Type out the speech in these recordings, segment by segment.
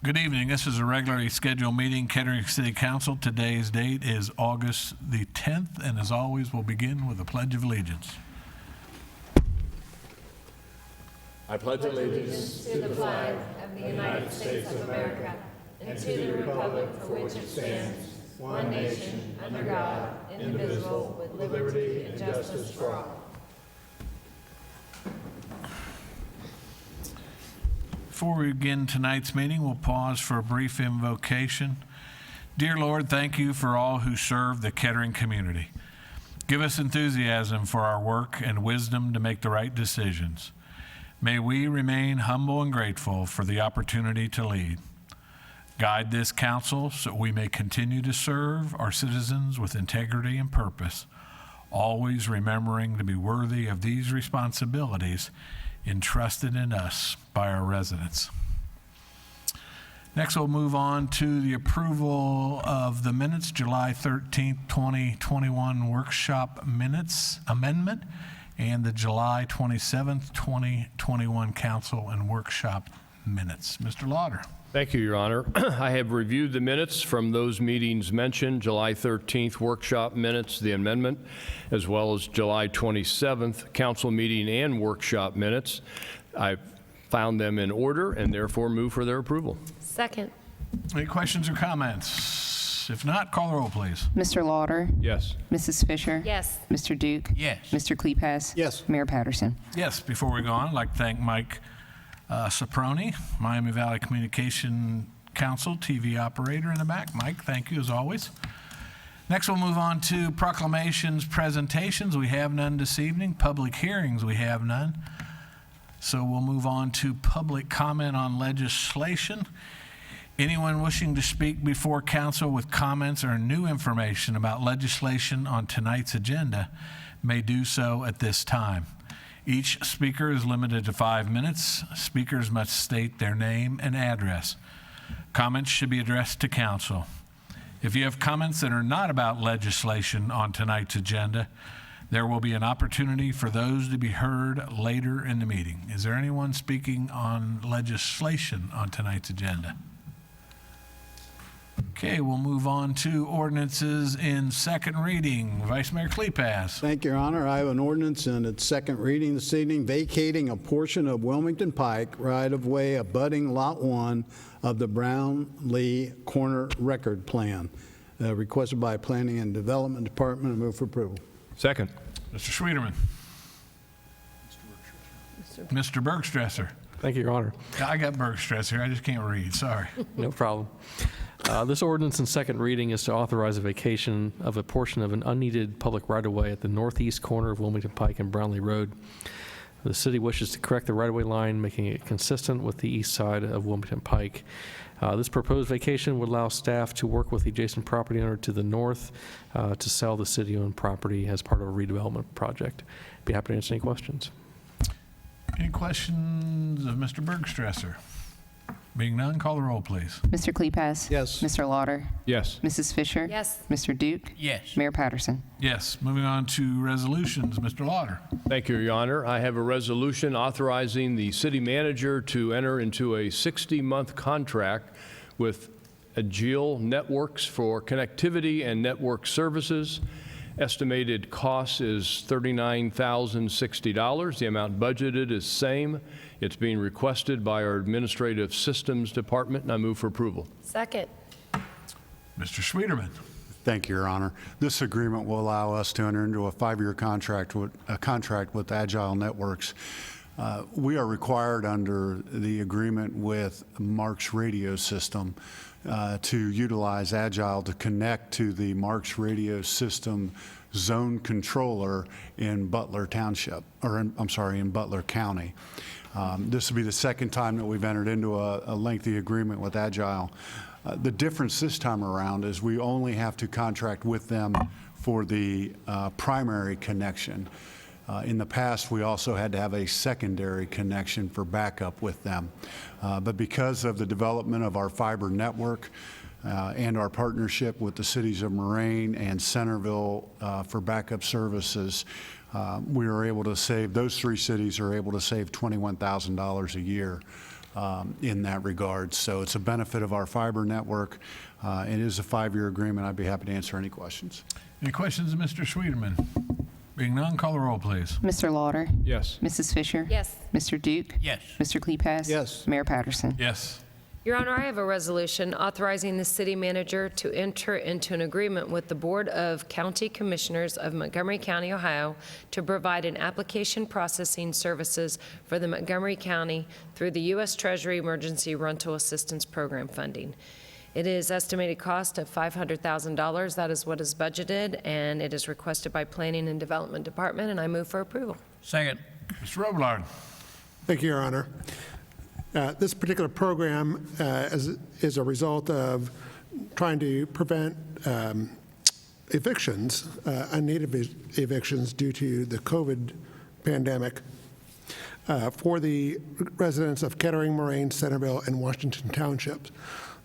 Good evening. This is a regularly scheduled meeting, Kettering City Council. Today's date is August the 10th, and as always, we'll begin with the Pledge of Allegiance. I pledge allegiance to the flag of the United States of America and to the republic for which it stands, one nation, under God, indivisible, with liberty and justice for all. Before we begin tonight's meeting, we'll pause for a brief invocation. Dear Lord, thank you for all who serve the Kettering community. Give us enthusiasm for our work and wisdom to make the right decisions. May we remain humble and grateful for the opportunity to lead. Guide this council so we may continue to serve our citizens with integrity and purpose, always remembering to be worthy of these responsibilities entrusted in us by our residents. Next, we'll move on to the approval of the minutes, July 13th, 2021 workshop minutes amendment, and the July 27th, 2021 council and workshop minutes. Mr. Lauder. Thank you, Your Honor. I have reviewed the minutes from those meetings mentioned, July 13th workshop minutes, the amendment, as well as July 27th council meeting and workshop minutes. I found them in order and therefore move for their approval. Second. Any questions or comments? If not, call the roll, please. Mr. Lauder? Yes. Mrs. Fisher? Yes. Mr. Duke? Yes. Mr. Kleepass? Yes. Mayor Patterson? Yes, before we go on, I'd like to thank Mike Soproni, Miami Valley Communication Council, TV operator in the back. Mike, thank you as always. Next, we'll move on to proclamations, presentations. We have none this evening. Public hearings, we have none. So we'll move on to public comment on legislation. Anyone wishing to speak before council with comments or new information about legislation on tonight's agenda may do so at this time. Each speaker is limited to 5 minutes. Speakers must state their name and address. Comments should be addressed to council. If you have comments that are not about legislation on tonight's agenda, there will be an opportunity for those to be heard later in the meeting. Is there anyone speaking on legislation on tonight's agenda? Okay, we'll move on to ordinances in second reading. Vice Mayor Kleepass. Thank you, Your Honor. I have an ordinance in its second reading this evening vacating a portion of Wilmington Pike right-of-way abutting Lot 1 of the Brown-Lee Corner Record Plan. Requested by Planning and Development Department. I move for approval. Second. Mr. Schwederman. Mr. Bergstresser. Thank you, Your Honor. I got Bergstresser. I just can't read. Sorry. No problem. This ordinance in second reading is to authorize a vacation of a portion of an unneeded public right-of-way at the northeast corner of Wilmington Pike and Brownlee Road. The city wishes to correct the right-of-way line, making it consistent with the east side of Wilmington Pike. This proposed vacation would allow staff to work with the adjacent property owner to the north to sell the city-owned property as part of a redevelopment project. Be happy to answer any questions. Any questions of Mr. Bergstresser? Being none, call the roll, please. Mr. Kleepass? Yes. Mr. Lauder? Yes. Mrs. Fisher? Yes. Mr. Duke? Yes. Mayor Patterson? Yes. Moving on to resolutions. Mr. Lauder. Thank you, Your Honor. I have a resolution authorizing the city manager to enter into a 60-month contract with Agile Networks for connectivity and network services. Estimated cost is $39,060. The amount budgeted is same. It's being requested by our Administrative Systems Department, and I move for approval. Second. Mr. Schwederman. Thank you, Your Honor. This agreement will allow us to enter into a 5-year contract with Agile Networks. We are required under the agreement with Mark's radio system to utilize Agile to connect to the Mark's radio system zone controller in Butler Township, or in Butler County. This will be the second time that we've entered into a lengthy agreement with Agile. The difference this time around is we only have to contract with them for the primary connection. In the past, we also had to have a secondary connection for backup with them. But because of the development of our fiber network and our partnership with the cities of Moraine and Centerville for backup services, we were able to save, those three cities are able to save $21,000 a year in that regard. So it's a benefit of our fiber network. It is a 5-year agreement. I'd be happy to answer any questions. Any questions of Mr. Schwederman? Being none, call the roll, please. Mr. Lauder, Yes. Mrs. Fisher. Yes. Mr. Duke. Yes. Mr. Klepass. Yes. Mayor Patterson. Yes. Your Honor, I have a resolution authorizing the city manager to enter into an agreement with the Board of County Commissioners of Montgomery County, Ohio, to provide an application processing services for the Montgomery County through the U.S. Treasury Emergency Rental Assistance Program funding. It is estimated cost of $500,000. That is what is budgeted, and it is requested by Planning and Development Department, and I move for approval. Second. Mr. Robillard. Thank you, Your Honor. This particular program is a result of trying to prevent evictions, unneeded evictions due to the COVID pandemic for the residents of Kettering, Moraine, Centerville, and Washington Townships.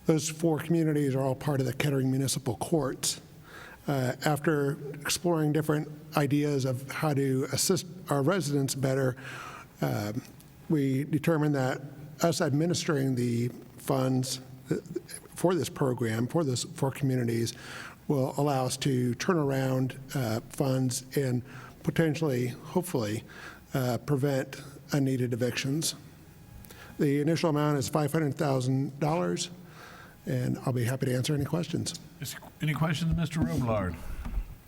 Those 4 communities are all part of the Kettering Municipal Courts. After exploring different ideas of how to assist our residents better, we determined that us administering the funds for this program, for those 4 communities, will allow us to turn around funds and potentially, hopefully, prevent unneeded evictions. The initial amount is $500,000, and I'll be happy to answer any questions. Any questions of Mr. Robillard?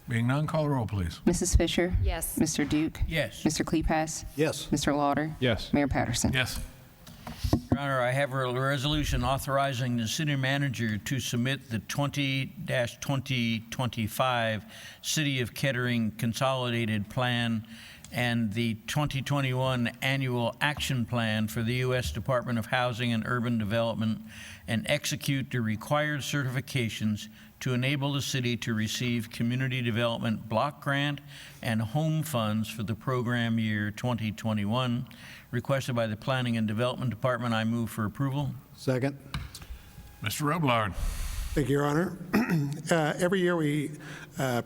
Being none, call the roll, please. Mrs. Fisher. Yes. Mr. Duke. Yes. Mr. Klepass. Yes. Mr. Lauder. Yes. Mayor Patterson. Yes. Your Honor, I have a resolution authorizing the city manager to submit the 20-2025 City of Kettering Consolidated Plan and the 2021 Annual Action Plan for the U.S. Department of Housing and Urban Development and execute the required certifications to enable the city to receive Community Development Block Grant and Home Funds for the program year 2021, requested by the Planning and Development Department. I move for approval. Second. Mr. Robillard. Thank you, Your Honor. Every year we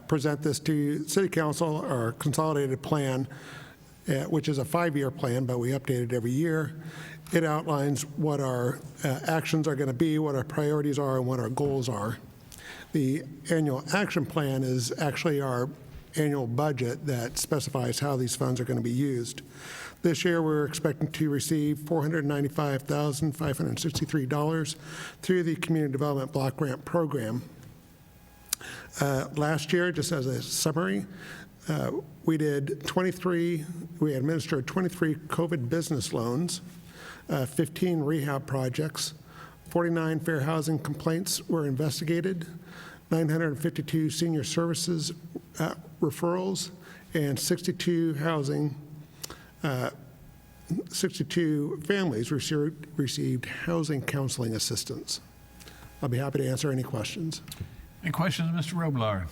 present this to City Council, our consolidated plan, which is a 5-year plan, but we update it every year. It outlines what our actions are going to be, what our priorities are, and what our goals are. The annual action plan is actually our annual budget that specifies how these funds are going to be used. This year, we're expecting to receive $495,563 through the Community Development Block Grant Program. Last year, just as a summary, we administered 23 COVID business loans, 15 rehab projects, 49 fair housing complaints were investigated, 952 senior services referrals, and 62 families received housing counseling assistance. I'll be happy to answer any questions. Any questions of Mr. Robillard?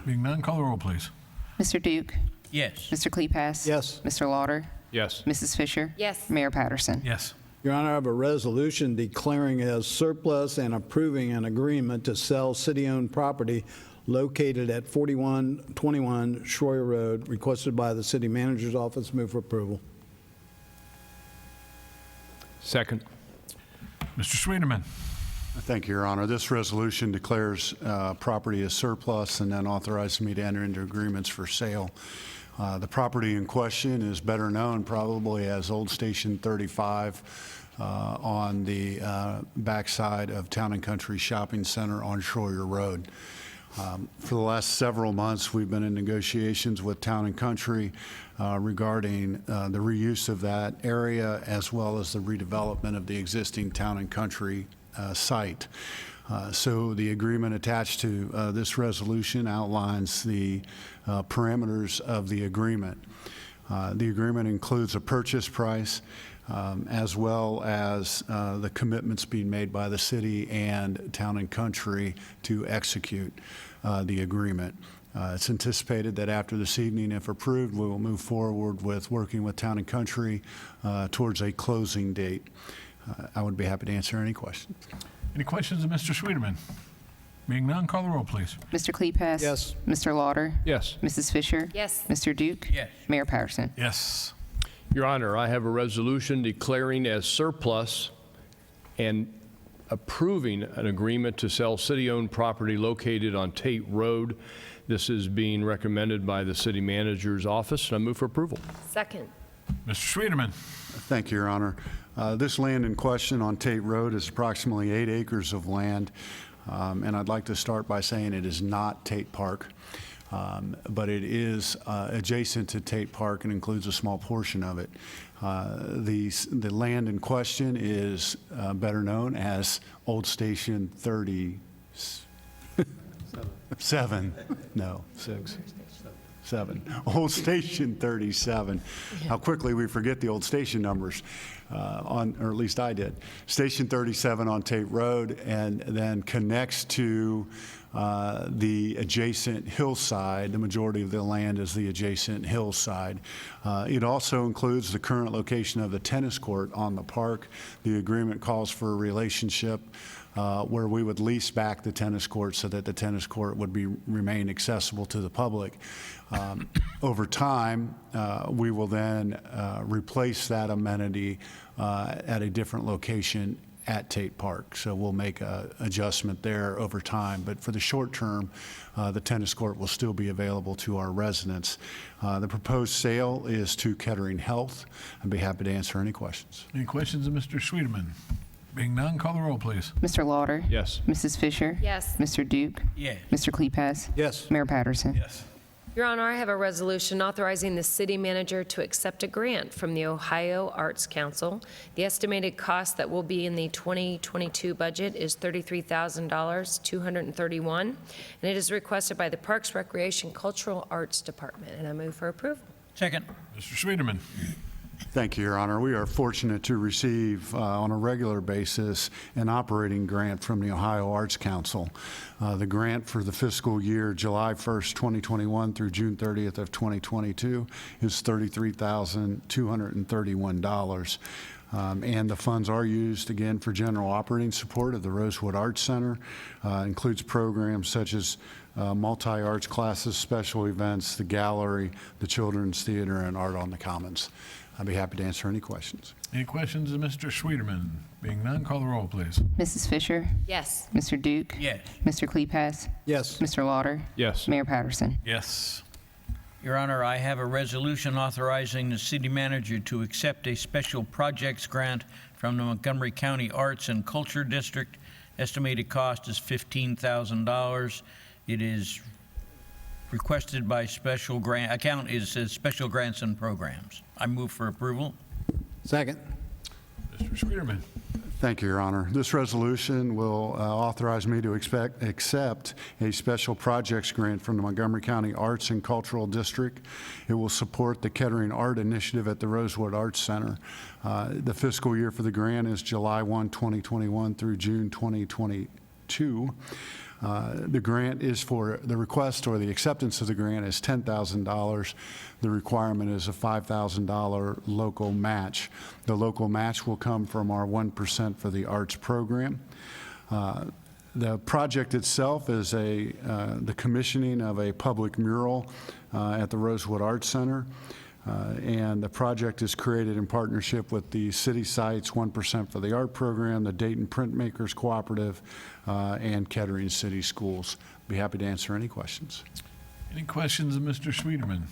Being none, call the roll, please. Mr. Duke. Yes. Mr. Klepass. Yes. Mr. Lauder. Yes. Mrs. Fisher. Yes. Mayor Patterson. Yes. Your Honor, I have a resolution declaring as surplus and approving an agreement to sell city-owned property located at 4121 Schroyer Road, requested by the City Manager's Office. Move for approval. Second. Mr. Schwederman. Thank you, Your Honor. This resolution declares property as surplus and then authorizes me to enter into agreements for sale. The property in question is better known probably as Old Station 35 on the backside of Town and Country Shopping Center on Schroyer Road. For the last several months, we've been in negotiations with Town and Country regarding the reuse of that area as well as the redevelopment of the existing Town and Country site. So the agreement attached to this resolution outlines the parameters of the agreement. The agreement includes a purchase price as well as the commitments being made by the city and Town and Country to execute the agreement. It's anticipated that after this evening, if approved, we will move forward with working with Town and Country towards a closing date. I would be happy to answer any questions. Any questions of Mr. Schwederman? Being none, call the roll, please. Mr. Klepass. Yes. Mr. Lauder. Yes. Mrs. Fisher. Yes. Mr. Duke. Yes. Mayor Patterson. Yes. Your Honor, I have a resolution declaring as surplus and approving an agreement to sell city-owned property located on Tate Road. This is being recommended by the city manager's office, and I move for approval. Second. Mr. Schwederman. Thank you, Your Honor. This land in question on Tate Road is approximately 8 acres of land, and I'd like to start by saying it is not Tate Park, but it is adjacent to Tate Park and includes a small portion of it. The land in question is better known as Old Station 37. No, 6. 7. Old Station 37. How quickly we forget the old station numbers, or at least I did. Station 37 on Tate Road, and then connects to the adjacent hillside. The majority of the land is the adjacent hillside. It also includes the current location of the tennis court on the park. The agreement calls for a relationship where we would lease back the tennis court so that the tennis court would remain accessible to the public. Over time, we will then replace that amenity at a different location at Tate Park. So we'll make an adjustment there over time. But for the short term, the tennis court will still be available to our residents. The proposed sale is to Kettering Health. I'd be happy to answer any questions. Any questions of Mr. Schwederman? Being none, call the roll, please. Mr. Lauder. Yes. Mrs. Fisher. Yes. Mr. Duke. Yes. Mr. Kleipas. Yes. Mayor Patterson. Yes. Your Honor, I have a resolution authorizing the city manager to accept a grant from the Ohio Arts Council. The estimated cost that will be in the 2022 budget is $33,231, and it is requested by the Parks, Recreation, Cultural Arts Department, and I move for approval. Second. Mr. Schwederman. Thank you, Your Honor. We are fortunate to receive on a regular basis an operating grant from the Ohio Arts Council. The grant for the fiscal year July 1st, 2021 through June 30th of 2022 is $33,231. And the funds are used, again, for general operating support of the Rosewood Arts Center. Includes programs such as multi-arts classes, special events, the gallery, the children's theater, and art on the commons. I'd be happy to answer any questions. Any questions of Mr. Schwederman? Being none, call the roll, please. Mrs. Fisher. Yes. Mr. Duke. Yes. Mr. Kleipas. Yes. Mr. Lauder. Yes. Mayor Patterson. Yes. Your Honor, I have a resolution authorizing the city manager to accept a special projects grant from the Montgomery County Arts and Culture District. Estimated cost is $15,000. It is requested by special grant, account is special grants and programs. I move for approval. Second. Mr. Schwederman. Thank you, Your Honor. This resolution will authorize me to accept a special projects grant from the Montgomery County Arts and Cultural District. It will support the Kettering Art Initiative at the Rosewood Arts Center. The fiscal year for the grant is July 1, 2021 through June 2022. The grant is for the request, or the acceptance of the grant is $10,000. The requirement is a $5,000 local match. The local match will come from our 1% for the arts program. The project itself is the commissioning of a public mural at the Rosewood Arts Center. And the project is created in partnership with the City Sites 1% for the Art Program, the Dayton Printmakers Cooperative, and Kettering City Schools. Be happy to answer any questions. Any questions of Mr. Schwederman?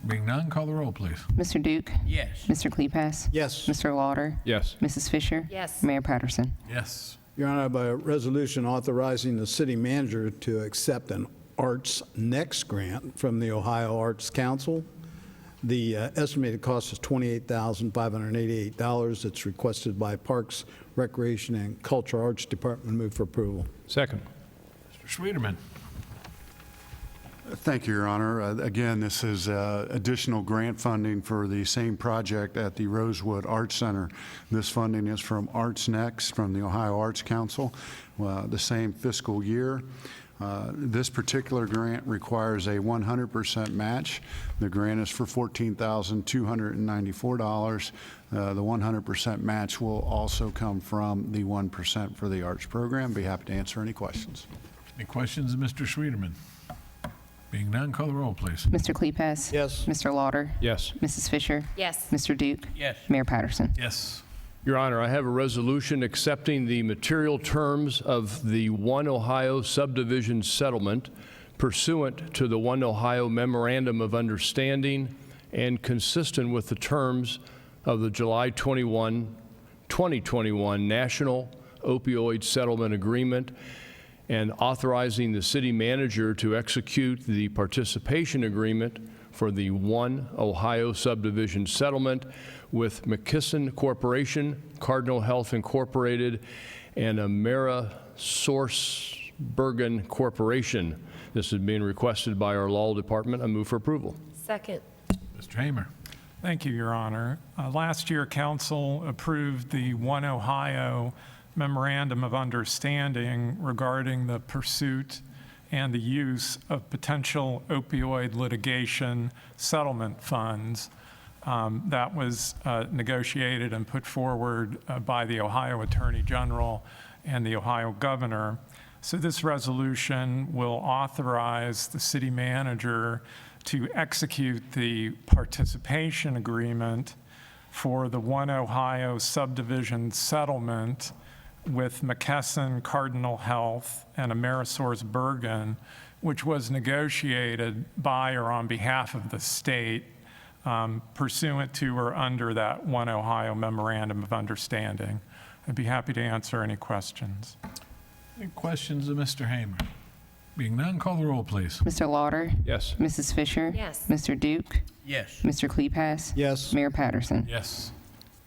Being none, call the roll, please. Mr. Duke. Yes. Mr. Kleipas. Yes. Mr. Lauder. Yes. Mrs. Fisher. Yes. Mayor Patterson. Yes. Your Honor, by a resolution authorizing the city manager to accept an Arts Next grant from the Ohio Arts Council. The estimated cost is $28,588. It's requested by Parks, Recreation, and Cultural Arts Department. Move for approval. Second. Mr. Schwederman. Thank you, Your Honor. Again, this is additional grant funding for the same project at the Rosewood Arts Center. This funding is from Arts Next from the Ohio Arts Council, the same fiscal year. This particular grant requires a 100% match. The grant is for $14,294. The 100% match will also come from the 1% for the arts program. Be happy to answer any questions. Any questions of Mr. Schwederman? Being Being none, call the roll, please. Mr. Kleipas? Yes. Mr. Lauder? Yes. Mrs. Fisher? Yes. Mr. Duke? Yes. Mayor Patterson? Yes. Your Honor, I have a resolution accepting the material terms of the One Ohio subdivision settlement pursuant to the One Ohio Memorandum of Understanding and consistent with the terms of the July 21, 2021 National Opioid Settlement Agreement, and authorizing the city manager to execute the participation agreement for the One Ohio subdivision settlement with McKesson Corporation, Cardinal Health Incorporated, and AmerisourceBergen Corporation. This is being requested by our law department. I move for approval. Second. Mr. Hamer. Thank you, Your Honor. Last year, council approved the One Ohio Memorandum of Understanding regarding the pursuit and the use of potential opioid litigation settlement funds. That was negotiated and put forward by the Ohio Attorney General and the Ohio Governor. So this resolution will authorize the city manager to execute the participation agreement for the One Ohio subdivision settlement with McKesson, Cardinal Health, and AmerisourceBergen, which was negotiated by or on behalf of the state pursuant to or under that One Ohio Memorandum of Understanding. I'd be happy to answer any questions. Any questions of Mr. Hamer? Being none, call the roll, please. Mr. Lauder? Yes. Mrs. Fisher? Yes. Mr. Duke? Yes. Mr. Kleipas? Yes. Mayor Patterson? Yes.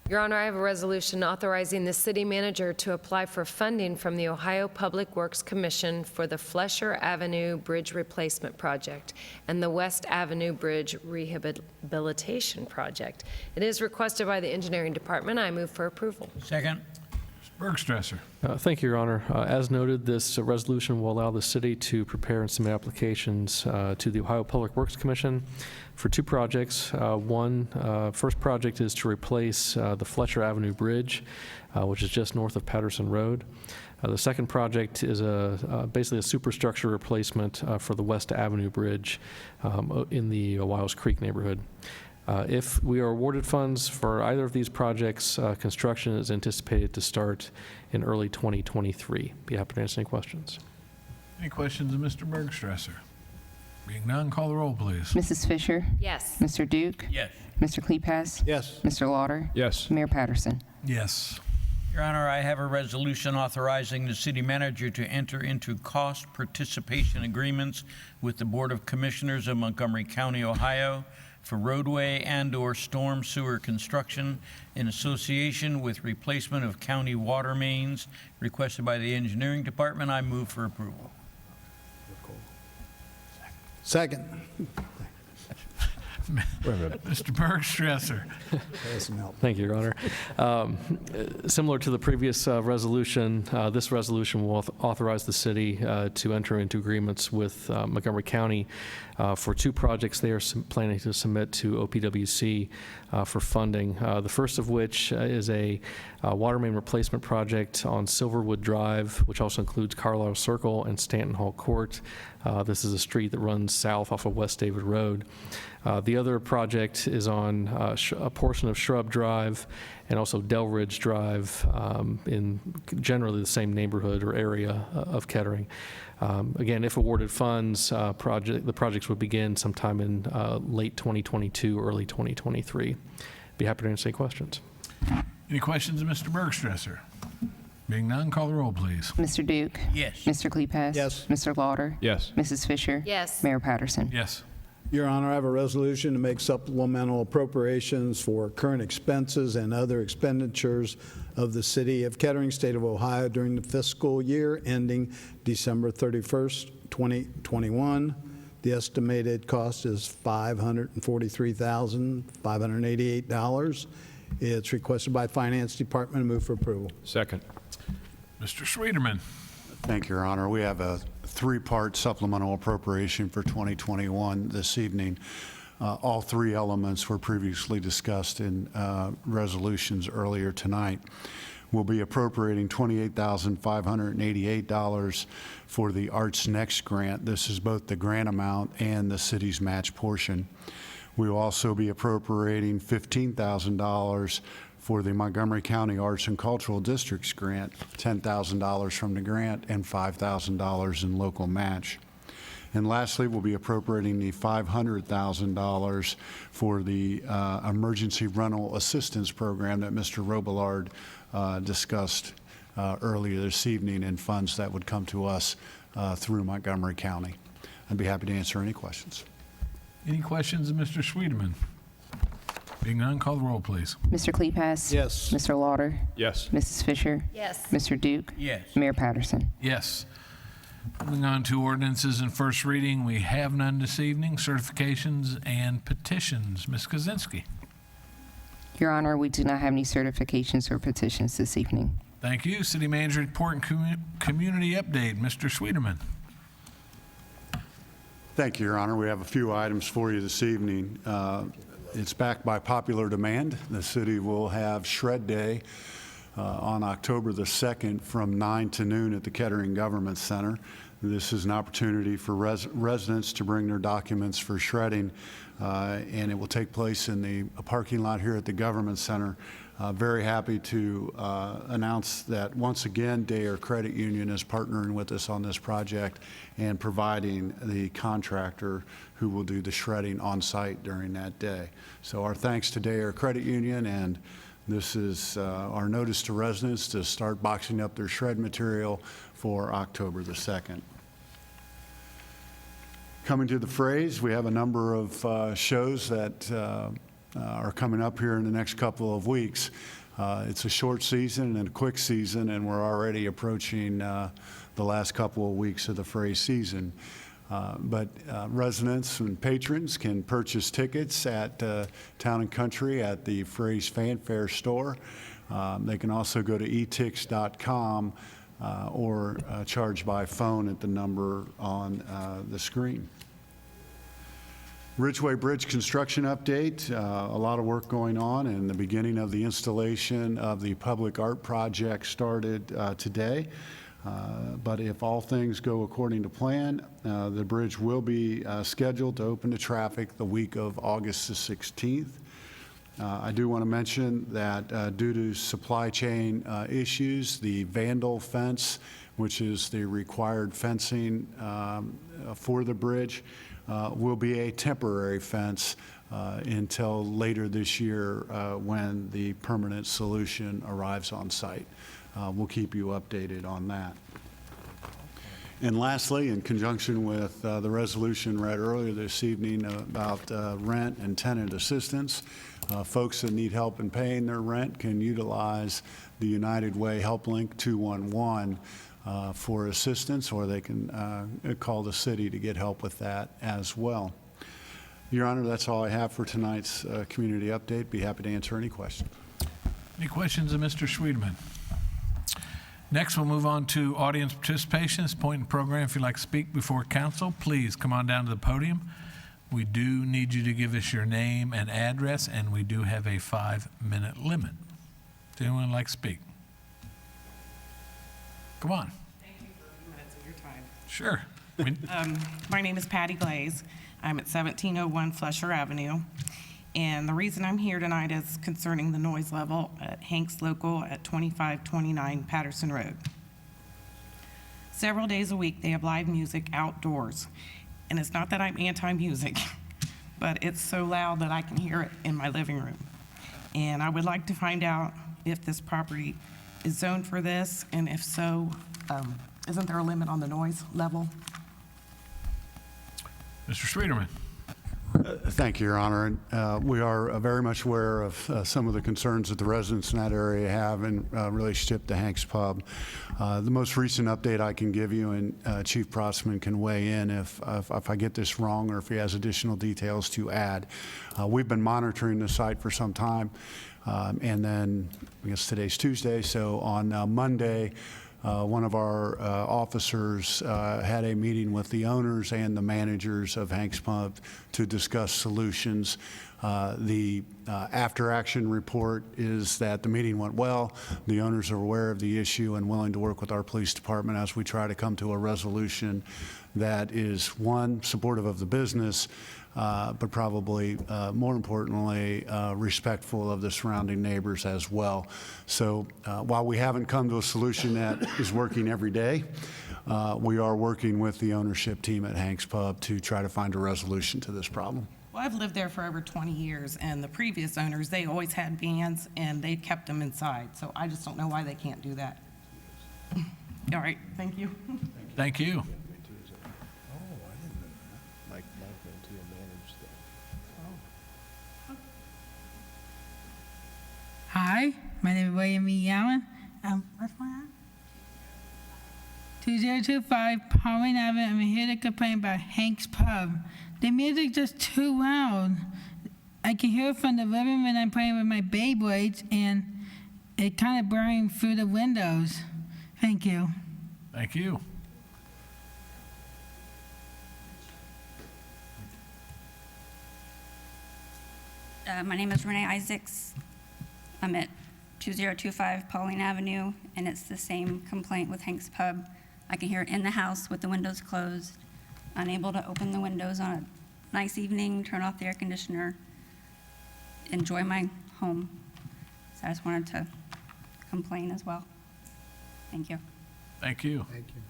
Your Honor, I have a resolution authorizing the city manager to apply for funding from the Ohio Public Works Commission for the Flesher Avenue Bridge Replacement Project and the West Avenue Bridge Rehabilitation Project. It is requested by the Engineering Department. I move for approval. Second. Bergstresser. Thank you, Your Honor. As noted, this resolution will allow the city to prepare and submit applications to the Ohio Public Works Commission for two projects. First project is to replace the Fletcher Avenue Bridge, which is just north of Patterson Road. The second project is basically a superstructure replacement for the West Avenue Bridge in the Wiles Creek neighborhood. If we are awarded funds for either of these projects, construction is anticipated to start in early 2023. Be happy to answer any questions. Any questions of Mr. Bergstresser? Being none, call the roll, please. Mrs. Fisher? Yes. Mr. Duke? Yes. Mr. Kleipas? Yes. Mr. Lauder? Yes. Mayor Patterson? Yes. Your Honor, I have a resolution authorizing the city manager to enter into cost participation agreements with the Board of Commissioners of Montgomery County, Ohio, for roadway and/or storm sewer construction in association with replacement of county water mains requested by the Engineering Department. I move for approval. Second. Mr. Bergstresser. Pass them out. Thank you, Your Honor. Similar to the previous resolution, this resolution will authorize the city to enter into agreements with Montgomery County for two projects they are planning to submit to OPWC for funding. The first of which is a water main replacement project on Silverwood Drive, which also includes Carlisle Circle and Stanton Hall Court. This is a street that runs south off of West David Road. The other project is on a portion of Shrub Drive and also Del Ridge Drive in generally the same neighborhood or area of Kettering. Again, if awarded funds, the projects would begin sometime in late 2022, early 2023. Be happy to answer any questions. Any questions of Mr. Bergstresser? Being none, call the roll, please. Mr. Duke? Yes. Mr. Kleipas? Yes. Mr. Lauder? Yes. Mrs. Fisher? Yes. Mayor Patterson? Yes. Your Honor, I have a resolution to make supplemental appropriations for current expenses and other expenditures of the City of Kettering, State of Ohio during the fiscal year ending December 31st, 2021. The estimated cost is $543,588. It's requested by Finance Department. I move for approval. Second. Mr. Schwederman. Thank you, Your Honor. We have a three-part supplemental appropriation for 2021 this evening. All three elements were previously discussed in resolutions earlier tonight. We'll be appropriating $28,588 for the Arts Next grant. This is both the grant amount and the city's match portion. We will also be appropriating $15,000 for the Montgomery County Arts and Cultural Districts grant, $10,000 from the grant and $5,000 in local match. And lastly, we'll be appropriating the $500,000 for the Emergency Rental Assistance Program that Mr. Robillard discussed earlier this evening, and funds that would come to us through Montgomery County. I'd be happy to answer any questions. Any questions of Mr. Schwedeman? Being none, call the roll, please. Mr. Kleefas? Yes. Mr. Lauder? Yes. Mrs. Fisher? Yes. Mr. Duke? Yes. Mayor Patterson? Yes. Moving on to ordinances in first reading, we have none this evening. Certifications and petitions. Ms. Kozinski. Your Honor, we do not have any certifications or petitions this evening. Thank you. City Manager Report and Community Update. Mr. Schwedeman. Thank you, Your Honor. We have a few items for you this evening. It's backed by popular demand. The city will have Shred Day on October the 2nd from 9 to noon at the Kettering Government Center. This is an opportunity for residents to bring their documents for shredding, and it will take place in the parking lot here at the Government Center. Very happy to announce that once again, Dare Credit Union is partnering with us on this project and providing the contractor who will do the shredding on site during that day. So our thanks to Dare Credit Union, and this is our notice to residents to start boxing up their shred material for October the 2nd. Coming to the Fraze, we have a number of shows that are coming up here in the next couple of weeks. It's a short season and a quick season, and we're already approaching the last couple of weeks of the Fraze season. But residents and patrons can purchase tickets at Town & Country at the Fraze Fanfare store. They can also go to etix.com or charge by phone at the number on the screen. Ridgeway Bridge construction update. A lot of work going on, and the beginning of the installation of the public art project started today. But if all things go according to plan, the bridge will be scheduled to open to traffic the week of August the 16th. I do want to mention that due to supply chain issues, the vandal fence, which is the required fencing for the bridge, will be a temporary fence until later this year when the permanent solution arrives on site. We'll keep you updated on that. And lastly, in conjunction with the resolution read earlier this evening about rent and tenant assistance, folks that need help in paying their rent can utilize the United Way Help Link 211 for assistance, or they can call the city to get help with that as well. Your Honor, that's all I have for tonight's community update. Be happy to answer any questions. Any questions of Mr. Schwedeman? Next, we'll move on to audience participation. This point in the program, if you'd like to speak before council, please come on down to the podium. We do need you to give us your name and address, and we do have a 5-minute limit. Does anyone like to speak? Come on. Thank you for a few minutes of your time. Sure. My name is Patty Glaze. I'm at 1701 Flesher Avenue. And the reason I'm here tonight is concerning the noise level at Hank's Local at 2529 Patterson Road. Several days a week, they have live music outdoors. And it's not that I'm anti-music, but it's so loud that I can hear it in my living room. And I would like to find out if this property is zoned for this, and if so, isn't there a limit on the noise level? Mr. Schwedeman. Thank you, Your Honor. And, we are very much aware of some of the concerns that the residents in that area have in relationship to Hank's Pub. The most recent update I can give you, and Chief Prossman can weigh in if I get this wrong or if he has additional details to add. We've been monitoring the site for some time, and then I guess today's Tuesday, so on Monday, one of our officers had a meeting with the owners and the managers of Hanks Pub to discuss solutions. The after-action report is that the meeting went well. The owners are aware of the issue and willing to work with our police department as we try to come to a resolution that is, one, supportive of the business, but probably more importantly, respectful of the surrounding neighbors as well. So while we haven't come to a solution that is working every day, we are working with the ownership team at Hanks Pub to try to find a resolution to this problem. Well, I've lived there for over 20 years, and the previous owners, they always had bands, and they kept them inside. So I just don't know why they can't do that. All right, thank you. Thank you. Hi, my name is William E. Allen. What's my name? 2025 Pauline Avenue. I'm here to complain about Hank's Pub. The music just too loud. I can hear it from the living room when I'm playing with my Beyblades, and it kind of blaring through the windows. Thank you. Thank you. My name is Renee Isaacs. I'm at 2025 Pauline Avenue, and it's the same complaint with Hank's Pub. I can hear it in the house with the windows closed, unable to open the windows on a nice evening, turn off the air conditioner, enjoy my home. So I just wanted to complain as well. Thank you. Thank you. Thank you.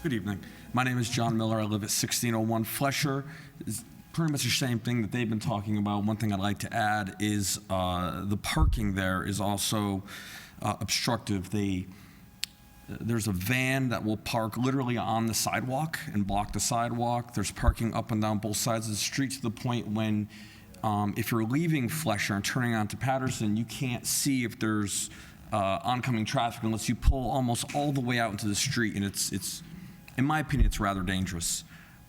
Good evening. My name is John Miller. I live at 1601 Flesher. It's pretty much the same thing that they've been talking about. One thing I'd like to add is the parking there is also obstructive. There's a van that will park literally on the sidewalk and block the sidewalk. There's parking up and down both sides of the street to the point when if you're leaving Flesher and turning onto Patterson, you can't see if there's oncoming traffic unless you pull almost all the way out into the street, and it's in my opinion, it's rather dangerous.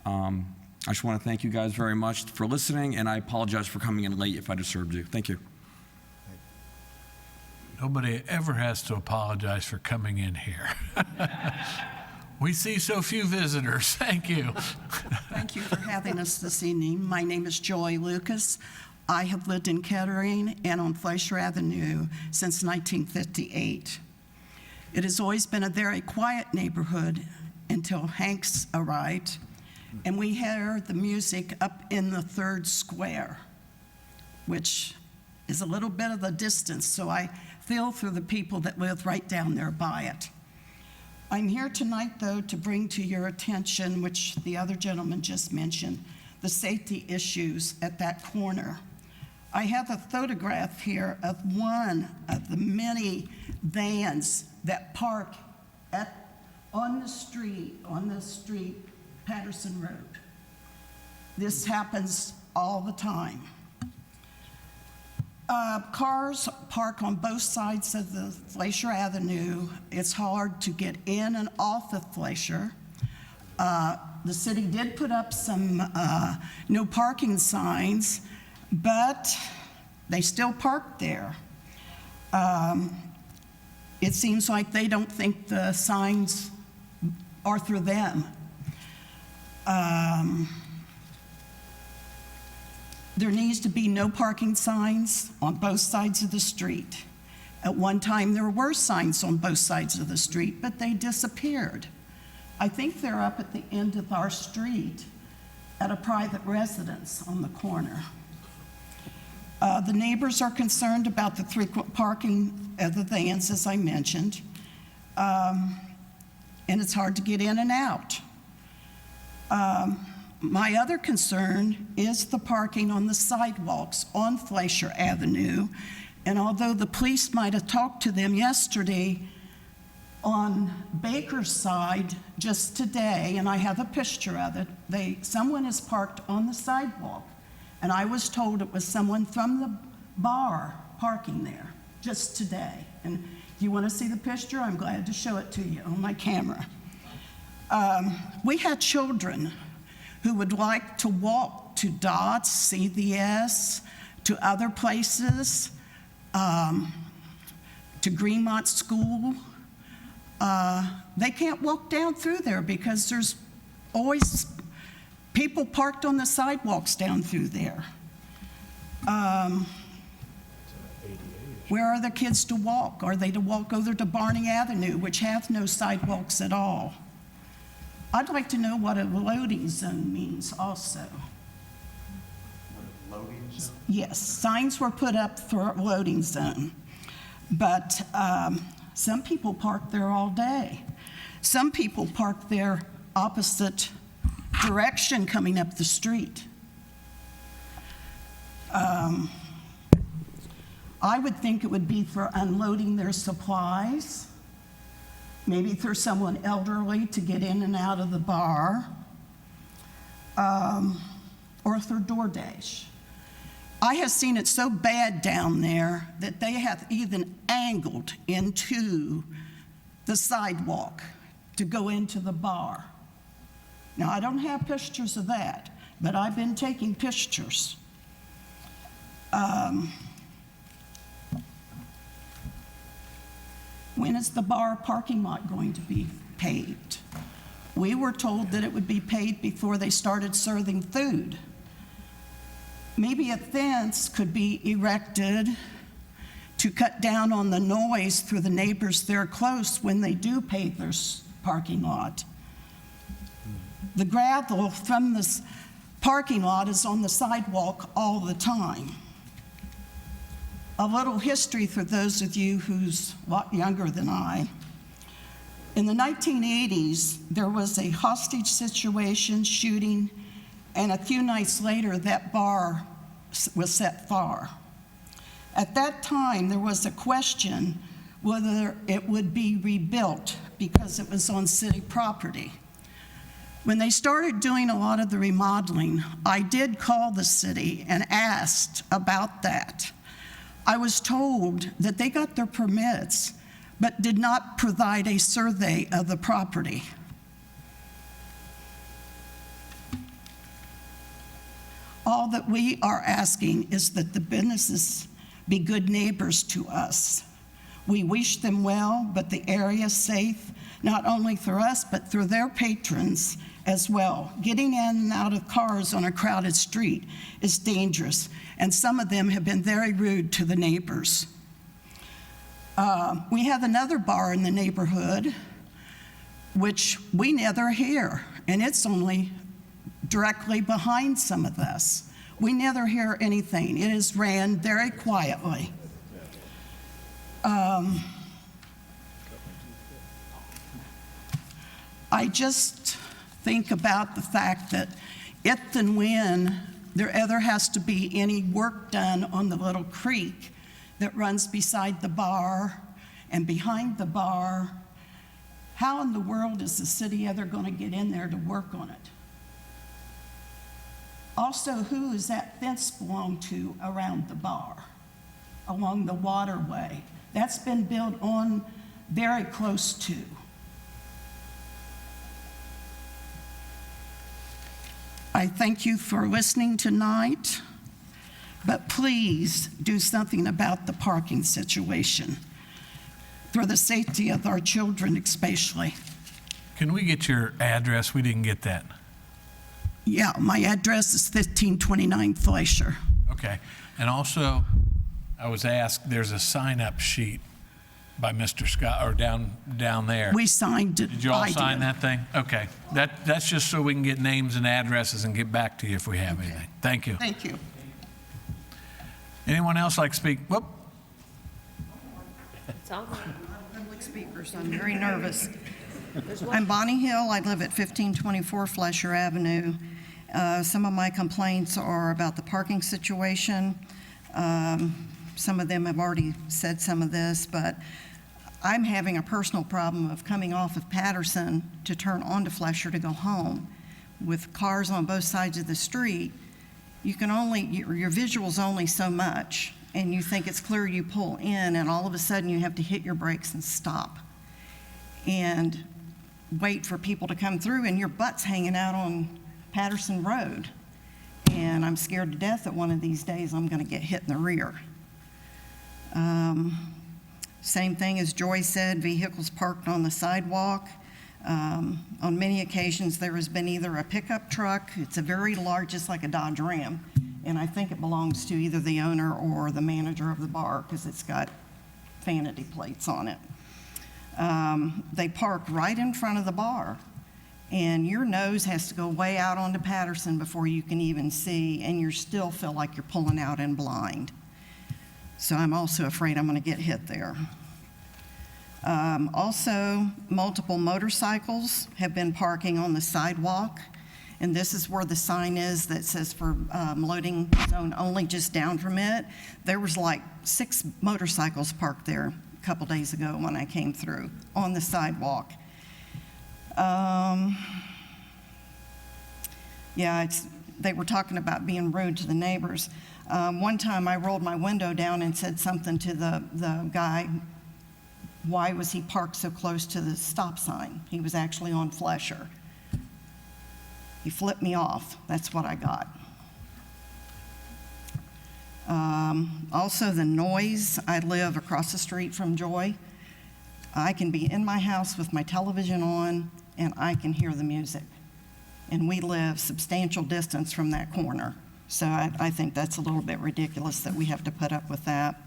I just want to thank you guys very much for listening, and I apologize for coming in late if I disturbed you. Thank you. Nobody ever has to apologize for coming in here. We see so few visitors. Thank you. Thank you for having us this evening. My name is Joy Lucas. I have lived in Kettering and on Flesher Avenue since 1958. It has always been a very quiet neighborhood until Hanks arrived, and we heard the music up in the third square, which is a little bit of a distance, so I feel for the people that live right down there by it. I'm here tonight, though, to bring to your attention, which the other gentleman just mentioned, the safety issues at that corner. I have a photograph here of one of the many vans that park on the street, Patterson Road. This happens all the time. Cars park on both sides of the Flesher Avenue. It's hard to get in and off of Flesher. The city did put up some no parking signs, but they still park there. It seems like they don't think the signs are for them. There needs to be no parking signs on both sides of the street. At one time, there were signs on both sides of the street, but they disappeared. I think they're up at the end of our street at a private residence on the corner. The neighbors are concerned about the frequent parking of the vans, as I mentioned, and it's hard to get in and out. My other concern is the parking on the sidewalks on Flesher Avenue, and although the police might have talked to them yesterday, on Baker's side just today, and I have a picture of it, someone is parked on the sidewalk, and I was told it was someone from the bar parking there just today. And if you want to see the picture, I'm glad to show it to you on my camera. We had children who would like to walk to DOTS, CVS, to other places, to Greenmont School. They can't walk down through there because there's always people parked on the sidewalks down through there. Where are the kids to walk? Are they to walk over to Barney Avenue, which has no sidewalks at all? I'd like to know what a loading zone means also. Loading zone? Yes, signs were put up for a loading zone, but some people park there all day. Some people park there opposite direction coming up the street. I would think it would be for unloading their supplies, maybe for someone elderly to get in and out of the bar, or for DoorDash. I have seen it so bad down there that they have even angled into the sidewalk to go into the bar. Now, I don't have pictures of that, but I've been taking pictures. When is the bar parking lot going to be paved? We were told that it would be paved before they started serving food. Maybe a fence could be erected to cut down on the noise through the neighbors there close when they do pave their parking lot. The gravel from this parking lot is on the sidewalk all the time. A little history for those of you who's a lot younger than I. In the 1980s, there was a hostage situation, shooting, and a few nights later, that bar was set fire. At that time, there was a question whether it would be rebuilt because it was on city property. When they started doing a lot of the remodeling, I did call the city and asked about that. I was told that they got their permits, but did not provide a survey of the property. All that we are asking is that the businesses be good neighbors to us. We wish them well, but the area is safe, not only for us, but for their patrons as well. Getting in and out of cars on a crowded street is dangerous, and some of them have been very rude to the neighbors. We have another bar in the neighborhood, which we never hear, and it's only directly behind some of us. We never hear anything. It is ran very quietly. I just think about the fact that if and when there ever has to be any work done on the little creek that runs beside the bar and behind the bar, how in the world is the city ever going to get in there to work on it? Also, who does that fence belong to around the bar, along the waterway? That's been built on very close to. I thank you for listening tonight, but please do something about the parking situation for the safety of our children especially. Can we get your address? We didn't get that. Yeah, my address is 1529 Fleischer. Okay. And also, I was asked, there's a sign-up sheet by Mr. Scott, or down there. We signed it. Did you all I sign did. that thing? Okay. That's just so we can get names and addresses and get back to you if we have anything. Thank you. Thank you. Anyone else like to speak? Whoop. Public speakers, I'm very nervous. I'm Bonnie Hill. I live at 1524 Fleischer Avenue. Some of my complaints are about the parking situation. Some of them have already said some of this, but I'm having a personal problem of coming off of Patterson to turn onto Fleischer to go home. With cars on both sides of the street, you can only, your visual's only so much, and you think it's clear, you pull in, and all of a sudden you have to hit your brakes and stop and wait for people to come through, and your butt's hanging out on Patterson Road. and I'm scared to death that one of these days I'm going to get hit in the rear. Same thing as Joy said, vehicles parked on the sidewalk. On many occasions, there has been either a pickup truck, it's a very large, just like a Dodge Ram, and I think it belongs to either the owner or the manager of the bar because it's got vanity plates on it. They park right in front of the bar, and your nose has to go way out onto Patterson before you can even see, and you still feel like you're pulling out in blind. So I'm also afraid I'm going to get hit there. Also, multiple motorcycles have been parking on the sidewalk, and this is where the sign is that says for loading zone only, just down from it. There was like 6 motorcycles parked there a couple days ago when I came through on the sidewalk. Yeah, they were talking about being rude to the neighbors. One time I rolled my window down and said something to the guy. Why was he parked so close to the stop sign? He was actually on Flesher. He flipped me off. That's what I got. Also, the noise. I live across the street from Joy. I can be in my house with my television on, and I can hear the music. And we live substantial distance from that corner. So I think that's a little bit ridiculous that we have to put up with that.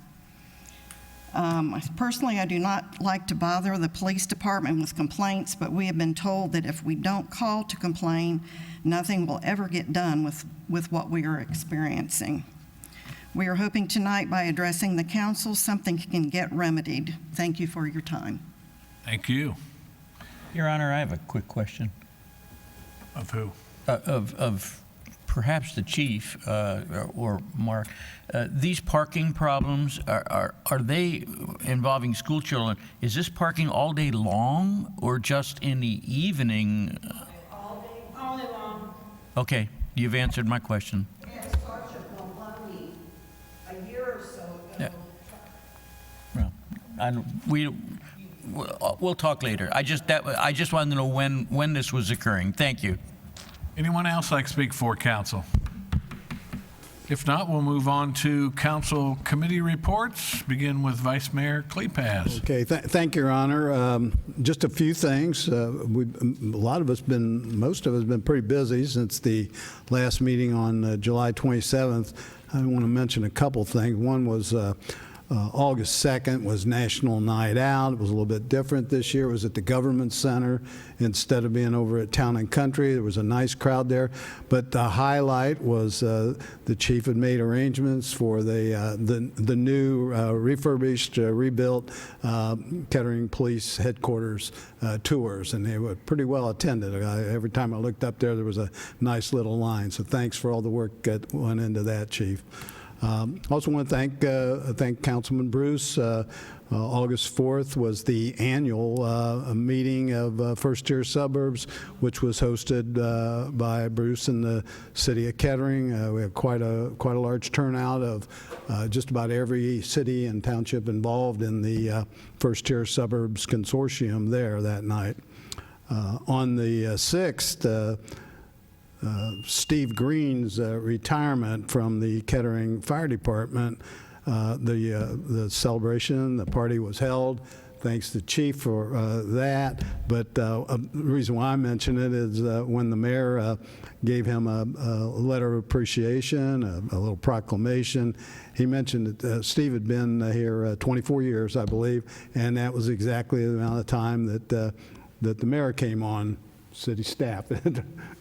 Personally, I do not like to bother the police department with complaints, but we have been told that if we don't call to complain, nothing will ever get done with what we are experiencing. We are hoping tonight by addressing the council, something can get remedied. Thank you for your time. Thank you. Your Honor, I have a quick question. Of who? Of perhaps the chief or Mark. These parking problems, are they involving school children? Is this parking all day long or just in the evening? All day long. Okay, you've answered my question. It started Maloney a year or so ago. Yeah. Well, we'll talk later. I just wanted to know when this was occurring. Thank you. Anyone else like to speak for council? If not, we'll move on to council committee reports. Begin with Vice Mayor Klepaz. Okay, thank you, Your Honor. Just a few things. Most of us been pretty busy since the last meeting on July 27th. I want to mention a couple things. One was August 2nd was National Night Out. It was a little bit different this year. It was at the Government Center instead of being over at Town and Country. There was a nice crowd there. But the highlight was the chief had made arrangements for the new refurbished, rebuilt Kettering Police Headquarters tours, and they were pretty well attended. Every time I looked up there, there was a nice little line. So thanks for all the work that went into that, Chief. Also want to thank Councilman Bruce. August 4th was the annual meeting of first-tier suburbs, which was hosted by Bruce and the city of Kettering. We had quite a large turnout of just about every city and township involved in the first-tier suburbs consortium there that night. On the 6th, Steve Green's retirement from the Kettering Fire Department, the celebration, the party was held. Thanks to Chief for that. But the reason why I mention it is when the mayor gave him a letter of appreciation, a little proclamation, he mentioned that Steve had been here 24 years, I believe, and that was exactly the amount of time that the mayor came on city staff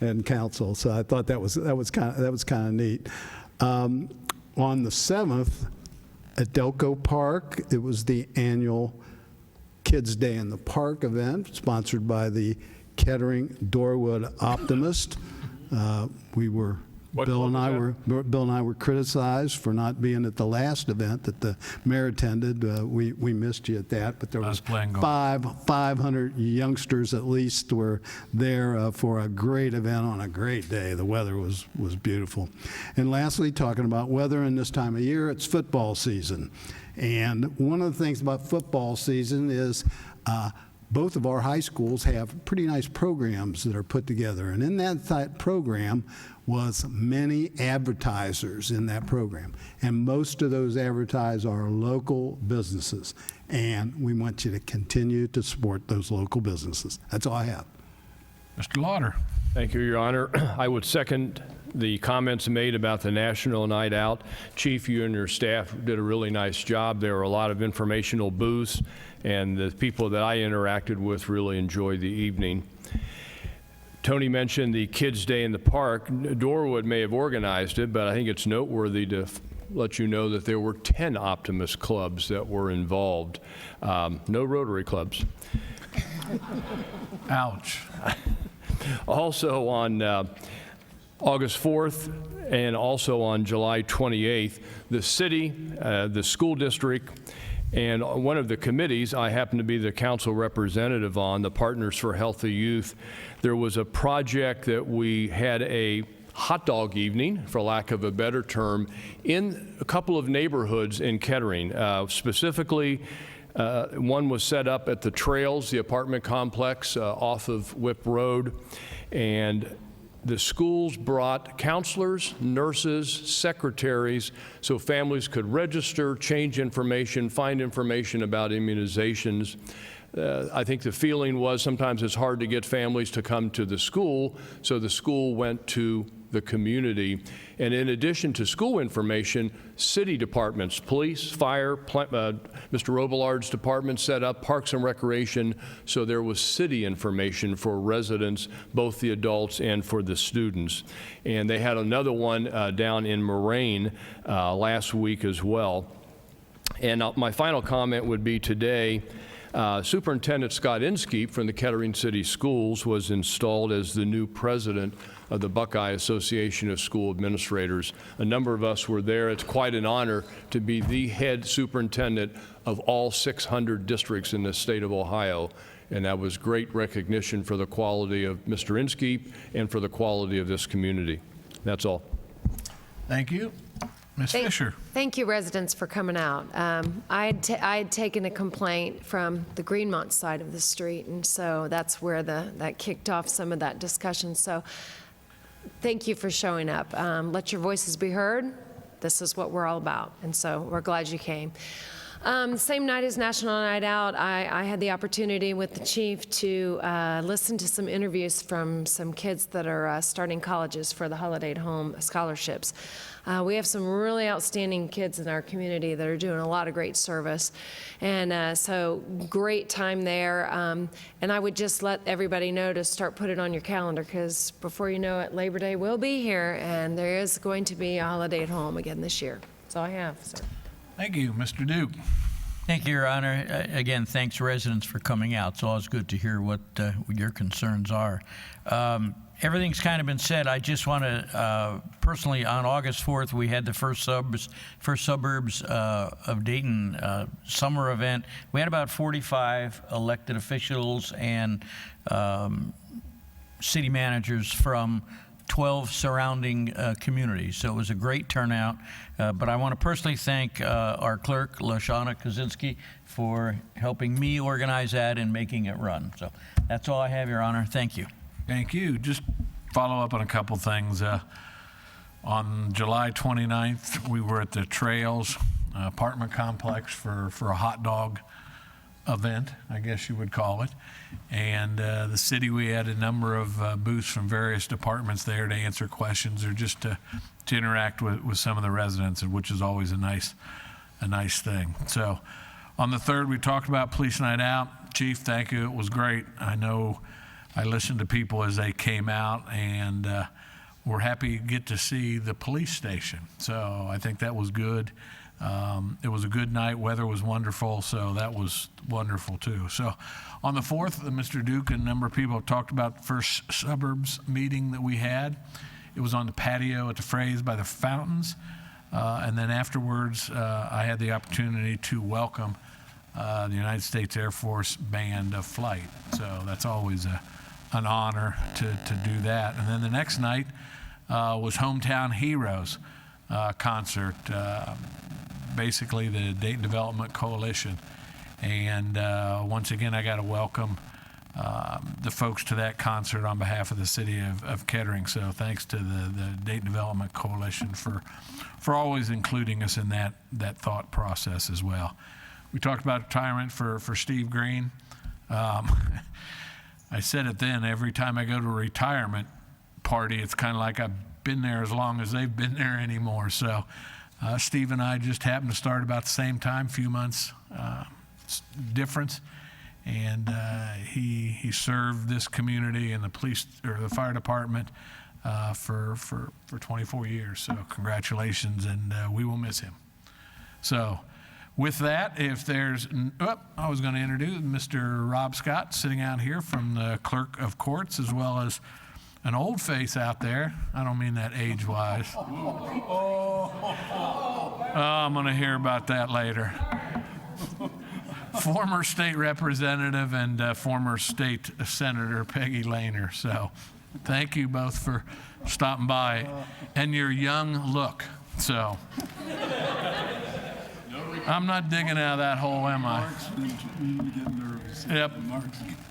and council. So I thought that was kind of neat. On the 7th at Delco Park, it was the annual Kids Day in the Park event sponsored by the Kettering Dorwood Optimist. Bill and I were criticized for not being at the last event that the mayor attended. We missed you at that, but there was 500 youngsters at least were there for a great event on a great day. The weather was beautiful. And lastly, talking about weather in this time of year, it's football season. And one of the things about football season is both of our high schools have pretty nice programs that are put together. And in that program was many advertisers in that program. And most of those advertisers are local businesses. And we want you to continue to support those local businesses. That's all I have. Mr. Lauder. Thank you, Your Honor. I would second the comments made about the National Night Out. Chief, you and your staff did a really nice job. There were a lot of informational booths, and the people that I interacted with really enjoyed the evening. Tony mentioned the Kids' Day in the Park. Dorwood may have organized it, but I think it's noteworthy to let you know that there were 10 Optimus clubs that were involved. No Rotary clubs. Ouch. Also on August 4th and also on July 28th, the city, the school district, and one of the committees I happen to be the council representative on, the Partners for Healthy Youth, there was a project that we had a hot dog evening, for lack of a better term, in a couple of neighborhoods in Kettering. Specifically, one was set up at the Trails, the apartment complex off of Whip Road, and the schools brought counselors, nurses, secretaries, so families could register, change information, find information about immunizations. I think the feeling was sometimes it's hard to get families to come to the school, so the school went to the community. And in addition to school information, city departments, police, fire, Mr. Robillard's department set up Parks and Recreation, so there was city information for residents, both the adults and for the students. And they had another one down in Moraine last week as well. And my final comment would be today, Superintendent Scott Inskeep from the Kettering City Schools was installed as the new president of the Buckeye Association of School Administrators. A number of us were there. It's quite an honor to be the head superintendent of all 600 districts in the state of Ohio. And that was great recognition for the quality of Mr. Inskeep and for the quality of this community. That's all. Thank you. Ms. Fisher. Thank you, residents, for coming out. I had taken a complaint from the Greenmont side of the street, and so that's where that kicked off some of that discussion. So thank you for showing up. Let your voices be heard. This is what we're all about, and so we're glad you came. The same night as National Night Out, I had the opportunity with the chief to listen to some interviews from some kids that are starting colleges for the Holiday at Home scholarships. We have some really outstanding kids in our community that are doing a lot of great service, and so great time there. And I would just let everybody know to start put it on your calendar, because before you know it, Labor Day will be here, and there is going to be a Holiday at Home again this year. That's all I have, sir. Thank you. Mr. Duke. Thank you, Your Honor. Again, thanks, residents, for coming out. It's always good to hear what your concerns are. Everything's kind of been said. I just want to, personally, on August 4th, we had the first suburbs of Dayton summer event. We had about 45 elected officials and city managers from 12 surrounding communities. So it was a great turnout. But I want to personally thank our clerk, Lashana Kaczynski, for helping me organize that and making it run. So that's all I have, Your Honor. Thank you. Thank you. Just follow up on a couple things. On July 29th, we were at the Trails apartment complex for a hot dog event, I guess you would call it. And the city, we had a number of booths from various departments there to answer questions or just to interact with some of the residents, which is always a nice thing. So on the 3rd, we talked about Police Night Out. Chief, thank you. It was great. I know I listened to people as they came out, and we're happy to get to see the police station. So I think that was good. It was a good night. Weather was wonderful, so that was wonderful too. So on the 4th, Mr. Duke and a number of people have talked about the first suburbs meeting that we had. It was on the patio at the Fraze by the fountains. And then afterwards, I had the opportunity to welcome the United States Air Force Band of Flight. So that's always an honor to do that. And then the next night was Hometown Heroes concert, basically the Dayton Development Coalition. And once again, I got to welcome the folks to that concert on behalf of the city of Kettering. So thanks to the Dayton Development Coalition for always including us in that thought process as well. We talked about retirement for Steve Green. I said it then, every time I go to a retirement party, it's kind of like I've been there as long as they've been there anymore. So Steve and I just happened to start about the same time, few months difference. And he served this community and the police or the fire department for 24 years. So congratulations, and we will miss him. So with that, if there's, I was going to introduce Mr. Rob Scott sitting out here from the Clerk of Courts, as well as an old face out there. I don't mean that age-wise. I'm going to hear about that later. Former state representative and former state senator Peggy Lehner. So thank you both for stopping by and your young look. So I'm not digging out of that hole, am I? Yep.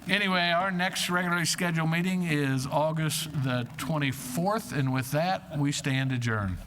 Anyway, our next regularly scheduled meeting is August the 24th, and with that, we stand adjourned.